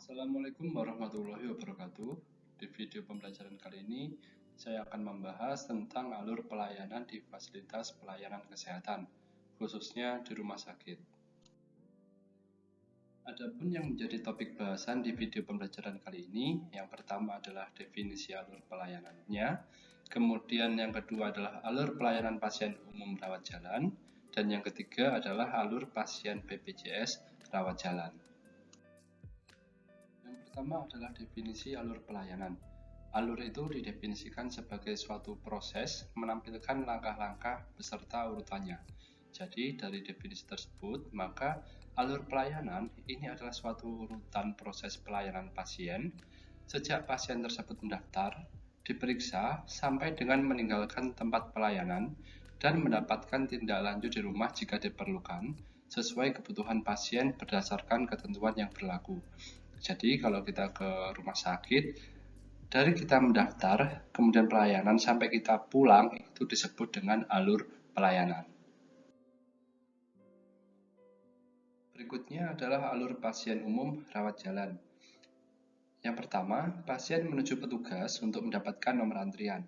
Assalamualaikum warahmatullahi wabarakatuh. Di video pembelajaran kali ini, saya akan membahas tentang alur pelayanan di fasilitas pelayanan kesehatan, khususnya di rumah sakit. Adapun yang menjadi topik bahasan di video pembelajaran kali ini, yang pertama adalah definisi alur pelayanannya, kemudian yang kedua adalah alur pelayanan pasien umum rawat jalan, dan yang ketiga adalah alur pasien BPJS rawat jalan. Pertama adalah definisi alur pelayanan. Alur itu didefinisikan sebagai suatu proses menampilkan langkah-langkah beserta urutannya. Jadi dari definisi tersebut, maka alur pelayanan ini adalah suatu urutan proses pelayanan pasien sejak pasien tersebut mendaftar, diperiksa, sampai dengan meninggalkan tempat pelayanan dan mendapatkan tindak lanjut di rumah jika diperlukan sesuai kebutuhan pasien berdasarkan ketentuan yang berlaku. Jadi kalau kita ke rumah sakit, dari kita mendaftar, kemudian pelayanan sampai kita pulang, itu disebut dengan alur pelayanan. Berikutnya adalah alur pasien umum rawat jalan. Yang pertama, pasien menuju petugas untuk mendapatkan nomor antrian.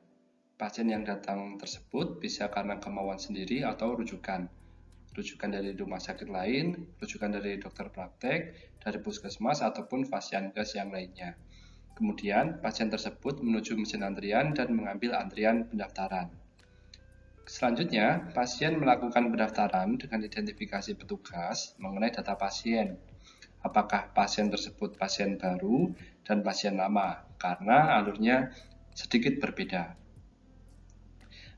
Pasien yang datang tersebut bisa karena kemauan sendiri atau rujukan dari rumah sakit lain, rujukan dari dokter praktek, dari puskesmas, ataupun fasiankes yang lainnya. Kemudian, pasien tersebut menuju mesin antrian dan mengambil antrian pendaftaran. Selanjutnya, pasien melakukan pendaftaran dengan identifikasi petugas mengenai data pasien. Apakah pasien tersebut pasien baru dan pasien lama, karena alurnya sedikit berbeda.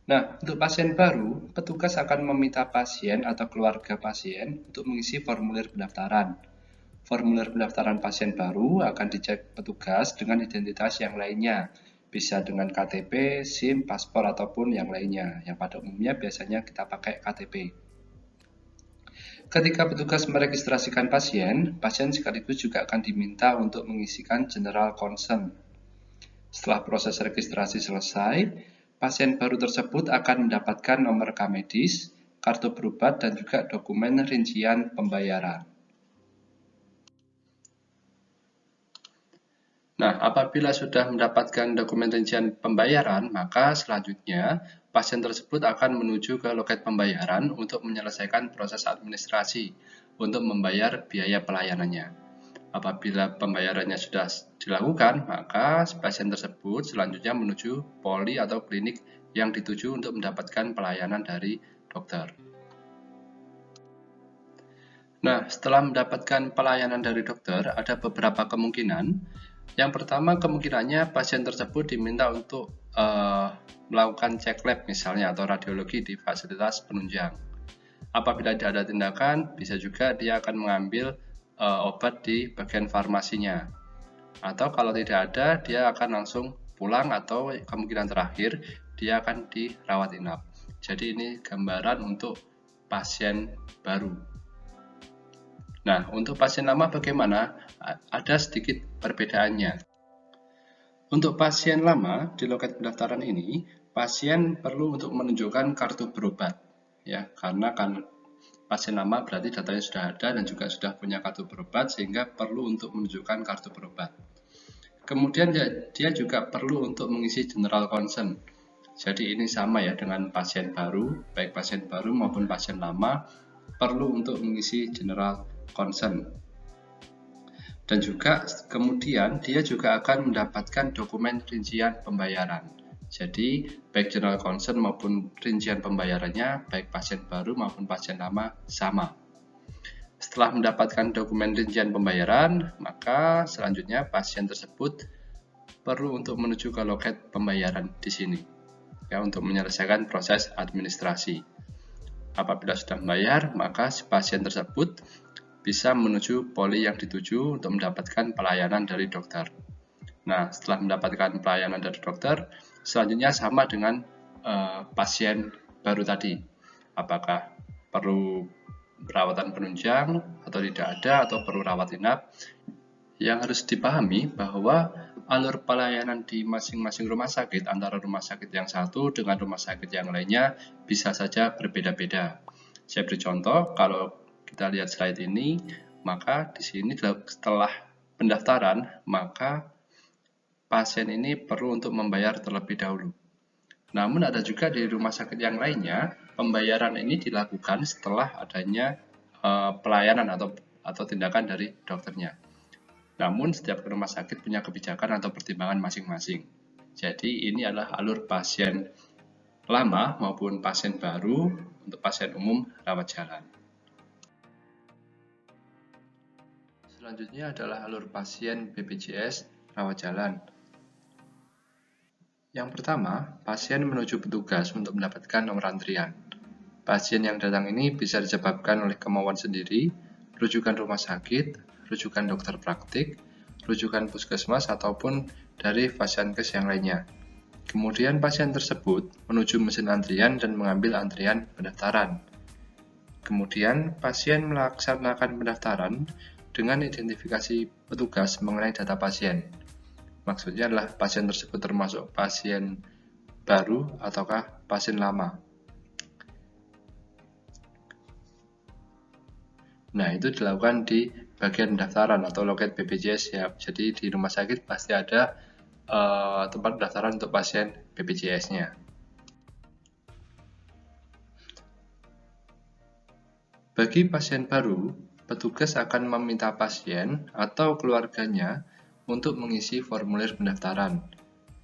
Nah, untuk pasien baru, petugas akan meminta pasien atau keluarga pasien untuk mengisi formulir pendaftaran. Formulir pendaftaran pasien baru akan dicek petugas dengan identitas yang lainnya, bisa dengan KTP, SIM, paspor, ataupun yang lainnya, yang pada umumnya biasanya kita pakai KTP. Ketika petugas meregistrasikan pasien, pasien sekaligus juga akan diminta untuk mengisikan general concern. Setelah proses registrasi selesai, pasien baru tersebut akan mendapatkan nomor rekam medis, kartu berobat, dan juga dokumen rincian pembayaran. Nah, apabila sudah mendapatkan dokumen rincian pembayaran, maka selanjutnya pasien tersebut akan menuju ke loket pembayaran untuk menyelesaikan proses administrasi untuk membayar biaya pelayanannya. Apabila pembayarannya sudah dilakukan, maka pasien tersebut selanjutnya menuju poli atau klinik yang dituju untuk mendapatkan pelayanan dari dokter. Nah, setelah mendapatkan pelayanan dari dokter, ada beberapa kemungkinan. Yang pertama, kemungkinannya pasien tersebut diminta untuk melakukan cek lab misalnya atau radiologi di fasilitas penunjang. Apabila tidak ada tindakan, bisa juga dia akan mengambil obat di bagian farmasinya. Atau kalau tidak ada, dia akan langsung pulang atau kemungkinan terakhir, dia akan dirawat inap. Jadi ini gambaran untuk pasien baru. Nah, untuk pasien lama bagaimana? Ada sedikit perbedaannya. Untuk pasien lama, di loket pendaftaran ini, pasien perlu untuk menunjukkan kartu berobat. Ya, karena kan pasien lama berarti datanya sudah ada dan juga sudah punya kartu berobat sehingga perlu untuk menunjukkan kartu berobat. Kemudian dia juga perlu untuk mengisi general concern. Jadi ini sama ya dengan pasien baru, baik pasien baru maupun pasien lama perlu untuk mengisi general concern. Dan juga kemudian dia juga akan mendapatkan dokumen rincian pembayaran. Jadi, baik general concern maupun rincian pembayarannya, baik pasien baru maupun pasien lama sama. Setelah mendapatkan dokumen rincian pembayaran, maka selanjutnya pasien tersebut perlu untuk menuju ke loket pembayaran di sini, ya, untuk menyelesaikan proses administrasi. Apabila sudah membayar, maka si pasien tersebut bisa menuju poli yang dituju untuk mendapatkan pelayanan dari dokter. Nah, setelah mendapatkan pelayanan dari dokter, selanjutnya sama dengan pasien baru tadi. Apakah perlu perawatan penunjang atau tidak ada, atau perlu rawat inap. Yang harus dipahami bahwa alur pelayanan di masing-masing rumah sakit antara rumah sakit yang satu dengan rumah sakit yang lainnya bisa saja berbeda-beda. Saya beri contoh, kalau kita lihat slide ini, maka di sini setelah pendaftaran, maka pasien ini perlu untuk membayar terlebih dahulu. Namun ada juga di rumah sakit yang lainnya, pembayaran ini dilakukan setelah adanya pelayanan atau tindakan dari dokternya. Namun setiap rumah sakit punya kebijakan atau pertimbangan masing-masing. Jadi ini adalah alur pasien lama maupun pasien baru untuk pasien umum rawat jalan. Selanjutnya adalah alur pasien BPJS rawat jalan. Yang pertama, pasien menuju petugas untuk mendapatkan nomor antrian. Pasien yang datang ini bisa disebabkan oleh kemauan sendiri, rujukan rumah sakit, rujukan dokter praktik, rujukan puskesmas, ataupun dari vaskes yang lainnya. Kemudian pasien tersebut menuju mesin antrian dan mengambil antrian pendaftaran. Kemudian pasien melaksanakan pendaftaran dengan identifikasi petugas mengenai data pasien. Maksudnya adalah pasien tersebut termasuk pasien baru ataukah pasien lama. Nah, itu dilakukan di bagian pendaftaran atau loket BPJS ya. Jadi di rumah sakit pasti ada tempat pendaftaran untuk pasien BPJS-nya. Bagi pasien baru, petugas akan meminta pasien atau keluarganya untuk mengisi formulir pendaftaran.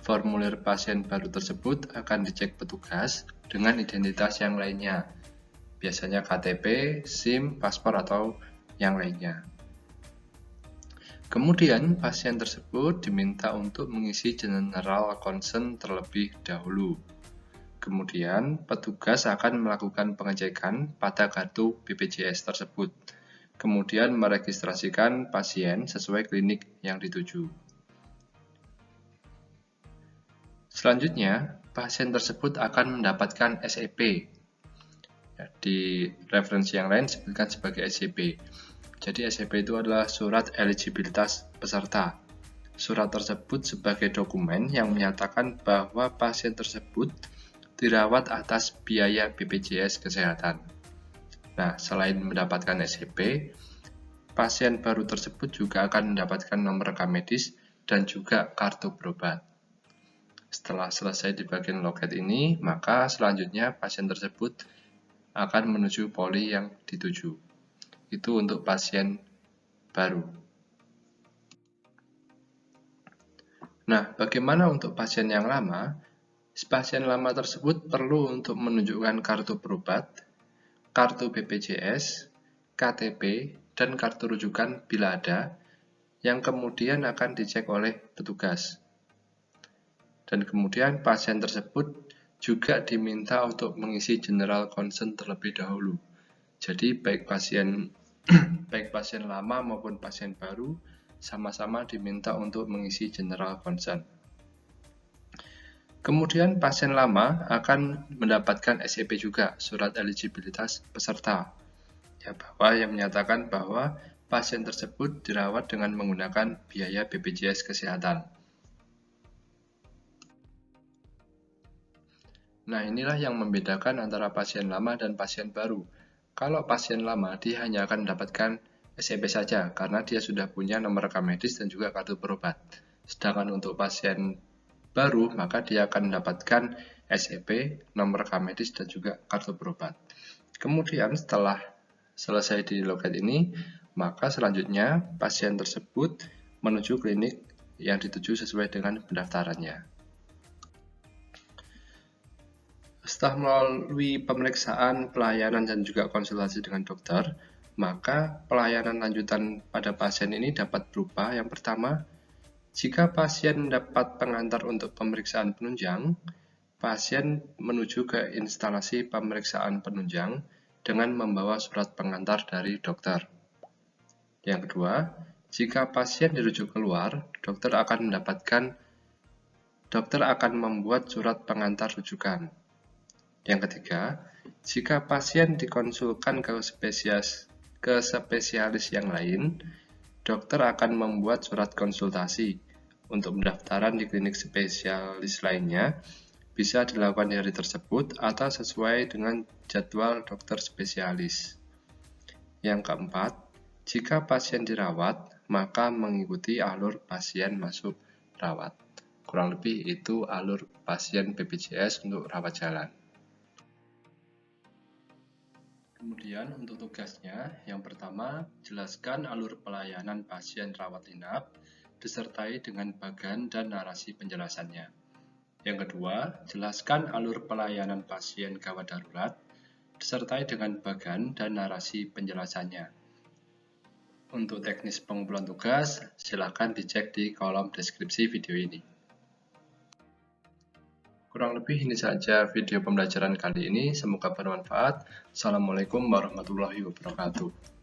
Formulir pasien baru tersebut akan dicek petugas dengan identitas yang lainnya, biasanya KTP, SIM, paspor, atau yang lainnya. Kemudian, pasien tersebut diminta untuk mengisi general concern terlebih dahulu. Kemudian, petugas akan melakukan pengecekan pada kartu BPJS tersebut. Kemudian, meregistrasikan pasien sesuai klinik yang dituju. Selanjutnya, pasien tersebut akan mendapatkan SEP. Di referensi yang lain disebutkan sebagai SEP. Jadi SEP itu adalah surat eligibilitas peserta. Surat tersebut sebagai dokumen yang menyatakan bahwa pasien tersebut dirawat atas biaya BPJS Kesehatan. Nah, selain mendapatkan SEP, pasien baru tersebut juga akan mendapatkan nomor rekam medis dan juga kartu berobat. Setelah selesai di bagian loket ini, maka selanjutnya pasien tersebut akan menuju poli yang dituju. Itu untuk pasien baru. Nah, bagaimana untuk pasien yang lama? Pasien lama tersebut perlu untuk menunjukkan kartu berobat, kartu BPJS, KTP, dan kartu rujukan bila ada, yang kemudian akan dicek oleh petugas. Dan kemudian pasien tersebut juga diminta untuk mengisi general concern terlebih dahulu. Jadi baik pasien lama maupun pasien baru sama-sama diminta untuk mengisi general concern. Kemudian pasien lama akan mendapatkan SEP juga, surat eligibilitas peserta, yang menyatakan bahwa pasien tersebut dirawat dengan menggunakan biaya BPJS Kesehatan. Nah, inilah yang membedakan antara pasien lama dan pasien baru. Kalau pasien lama, dia hanya akan mendapatkan SEP saja, karena dia sudah punya nomor rekam medis dan juga kartu berobat. Sedangkan untuk pasien baru, maka dia akan mendapatkan SEP, nomor rekam medis, dan juga kartu berobat. Kemudian setelah selesai di loket ini, maka selanjutnya pasien tersebut menuju klinik yang dituju sesuai dengan pendaftarannya. Setelah melalui pemeriksaan, pelayanan, dan juga konsultasi dengan dokter, maka pelayanan lanjutan pada pasien ini dapat berupa yang pertama, jika pasien mendapat pengantar untuk pemeriksaan penunjang, pasien menuju ke instalasi pemeriksaan penunjang dengan membawa surat pengantar dari dokter. Yang kedua, jika pasien dirujuk keluar, dokter akan membuat surat pengantar rujukan. Yang ketiga, jika pasien dikonsulkan ke spesialis yang lain, dokter akan membuat surat konsultasi. Untuk pendaftaran di klinik spesialis lainnya, bisa dilakukan di hari tersebut atau sesuai dengan jadwal dokter spesialis. Yang keempat, jika pasien dirawat, maka mengikuti alur pasien masuk rawat. Kurang lebih itu alur pasien BPJS untuk rawat jalan. Kemudian untuk tugasnya, yang pertama, jelaskan alur pelayanan pasien rawat inap, disertai dengan bagan dan narasi penjelasannya. Yang kedua, jelaskan alur pelayanan pasien gawat darurat, disertai dengan bagan dan narasi penjelasannya. Untuk teknis pengumpulan tugas, silakan dicek di kolom deskripsi video ini. Kurang lebih ini saja video pembelajaran kali ini, semoga bermanfaat. Assalamualaikum warahmatullahi wabarakatuh.